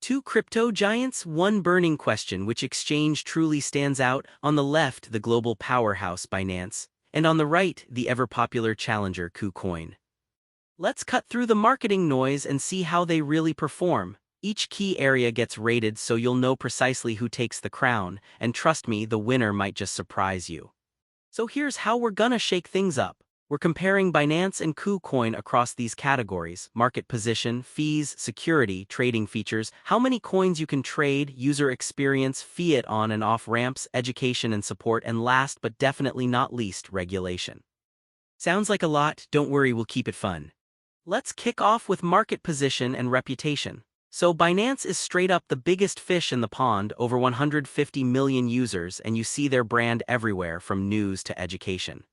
Two crypto giants, one burning question: which exchange truly stands out? On the left, the global powerhouse Binance, and on the right, the ever-popular challenger KuCoin. Let's cut through the marketing noise and see how they really perform. Each key area gets rated so you'll know precisely who takes the crown, and trust me, the winner might just surprise you. So here's how we're gonna shake things up. We're comparing Binance and KuCoin across these categories: market position, fees, security, trading features, how many coins you can trade, user experience, fiat on and off ramps, education and support, and last but definitely not least, regulation. Sounds like a lot? Don't worry, we'll keep it fun. Let's kick off with market position and reputation. So Binance is straight up the biggest fish in the pond, over 150 million users, and you see their brand everywhere from news to education.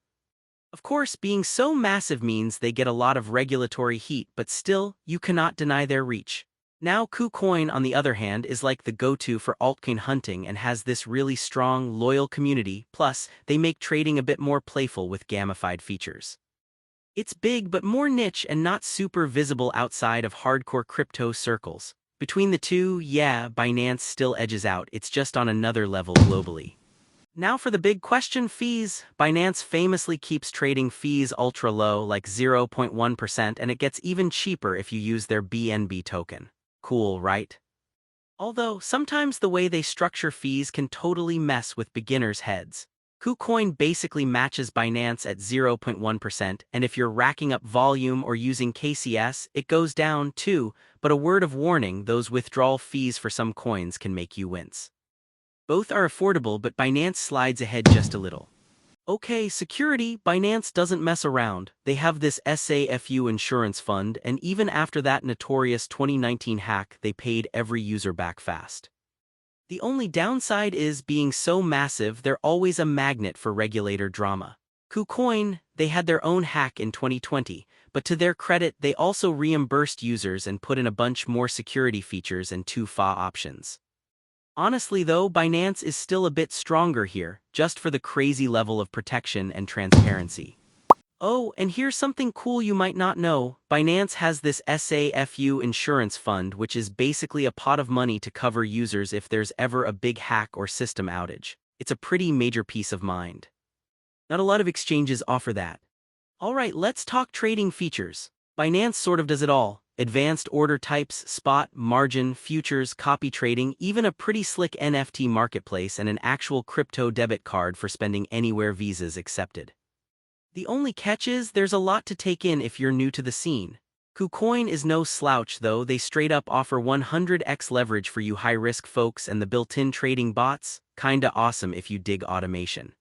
Of course, being so massive means they get a lot of regulatory heat, but still, you cannot deny their reach. Now KuCoin, on the other hand, is like the go-to for altcoin hunting and has this really strong, loyal community, plus, they make trading a bit more playful with gamified features. It's big but more niche and not super visible outside of hardcore crypto circles. Between the two, yeah, Binance still edges out, it's just on another level globally. Now for the big question: fees. Binance famously keeps trading fees ultra low, like 0.1%, and it gets even cheaper if you use their BNB token. Cool, right? Although, sometimes the way they structure fees can totally mess with beginners' heads. KuCoin basically matches Binance at 0.1%, and if you're racking up volume or using KCS, it goes down too, but a word of warning: those withdrawal fees for some coins can make you wince. Both are affordable, but Binance slides ahead just a little. Okay, security. Binance doesn't mess around. They have this SAFU insurance fund, and even after that notorious 2019 hack, they paid every user back fast. The only downside is, being so massive, they're always a magnet for regulator drama. KuCoin, they had their own hack in 2020, but to their credit, they also reimbursed users and put in a bunch more security features and 2FA options. Honestly though, Binance is still a bit stronger here, just for the crazy level of protection and transparency. Oh, and here's something cool you might not know: Binance has this SAFU insurance fund, which is basically a pot of money to cover users if there's ever a big hack or system outage. It's a pretty major peace of mind. Not a lot of exchanges offer that. Alright, let's talk trading features. Binance sort of does it all: advanced order types, spot, margin, futures, copy trading, even a pretty slick NFT marketplace, and an actual crypto debit card for spending anywhere, Visas accepted. The only catch is, there's a lot to take in if you're new to the scene. KuCoin is no slouch though. They straight up offer 100x leverage for you high-risk folks, and the built-in trading bots, kinda awesome if you dig automation.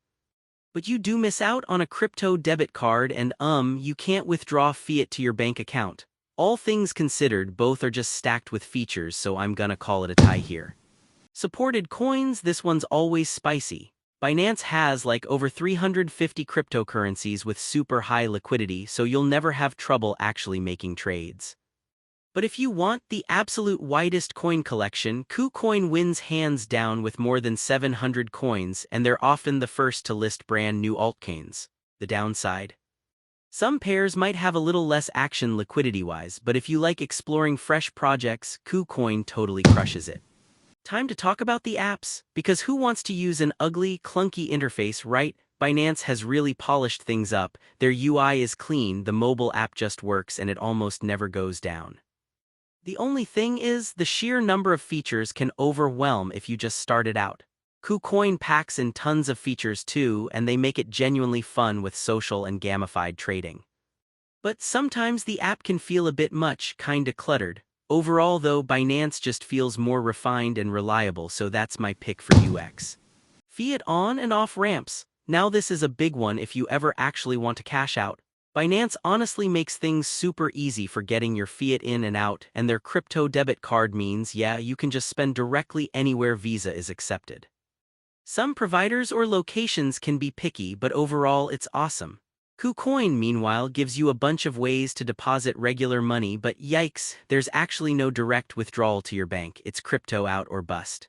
But you do miss out on a crypto debit card, and you can't withdraw fiat to your bank account. All things considered, both are just stacked with features, so I'm gonna call it a tie here. Supported coins. This one's always spicy. Binance has like over 350 cryptocurrencies with super high liquidity, so you'll never have trouble actually making trades. But if you want the absolute widest coin collection, KuCoin wins hands down with more than 700 coins, and they're often the first to list brand new altcoins. The downside? Some pairs might have a little less action liquidity-wise, but if you like exploring fresh projects, KuCoin totally crushes it. Time to talk about the apps, because who wants to use an ugly, clunky interface, right? Binance has really polished things up. Their UI is clean, the mobile app just works, and it almost never goes down. The only thing is, the sheer number of features can overwhelm if you just started out. KuCoin packs in tons of features too, and they make it genuinely fun with social and gamified trading. But sometimes the app can feel a bit much, kinda cluttered. Overall though, Binance just feels more refined and reliable, so that's my pick for UX. Fiat on and off ramps. Now this is a big one if you ever actually want to cash out. Binance honestly makes things super easy for getting your fiat in and out, and their crypto debit card means, yeah, you can just spend directly anywhere Visa is accepted. Some providers or locations can be picky, but overall it's awesome. KuCoin, meanwhile, gives you a bunch of ways to deposit regular money, but yikes, there's actually no direct withdrawal to your bank. It's crypto out or bust.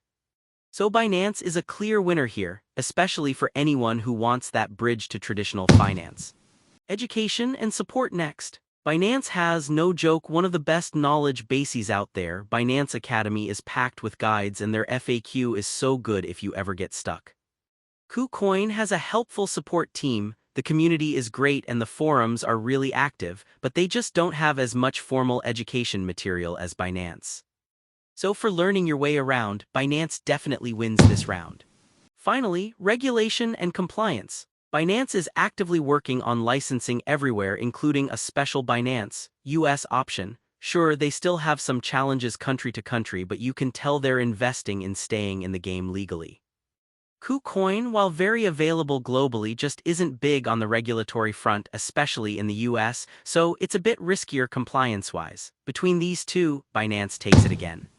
So Binance is a clear winner here, especially for anyone who wants that bridge to traditional finance. Education and support next. Binance has, no joke, one of the best knowledge bases out there. Binance Academy is packed with guides and their FAQ is so good if you ever get stuck. KuCoin has a helpful support team, the community is great and the forums are really active, but they just don't have as much formal education material as Binance. So for learning your way around, Binance definitely wins this round. Finally, regulation and compliance. Binance is actively working on licensing everywhere, including a special Binance US option. Sure, they still have some challenges country to country, but you can tell they're investing in staying in the game legally. KuCoin, while very available globally, just isn't big on the regulatory front, especially in the US, so it's a bit riskier compliance-wise. Between these two, Binance takes it again.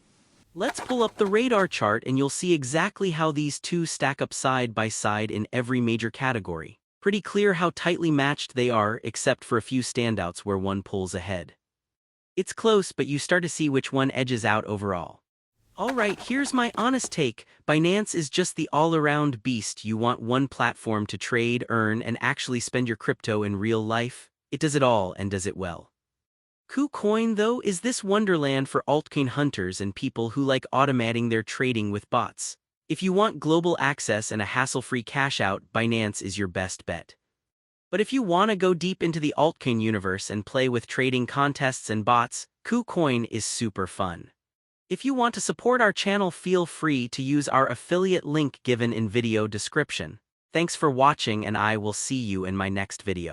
Let's pull up the radar chart and you'll see exactly how these two stack up side by side in every major category. Pretty clear how tightly matched they are, except for a few standouts where one pulls ahead. It's close, but you start to see which one edges out overall. Alright, here's my honest take. Binance is just the all-around beast. You want one platform to trade, earn, and actually spend your crypto in real life? It does it all and does it well. KuCoin, though, is this wonderland for altcoin hunters and people who like automating their trading with bots. If you want global access and a hassle-free cash-out, Binance is your best bet. But if you want to go deep into the altcoin universe and play with trading contests and bots, KuCoin is super fun. If you want to support our channel, feel free to use our affiliate link given in video description. Thanks for watching and I will see you in my next video.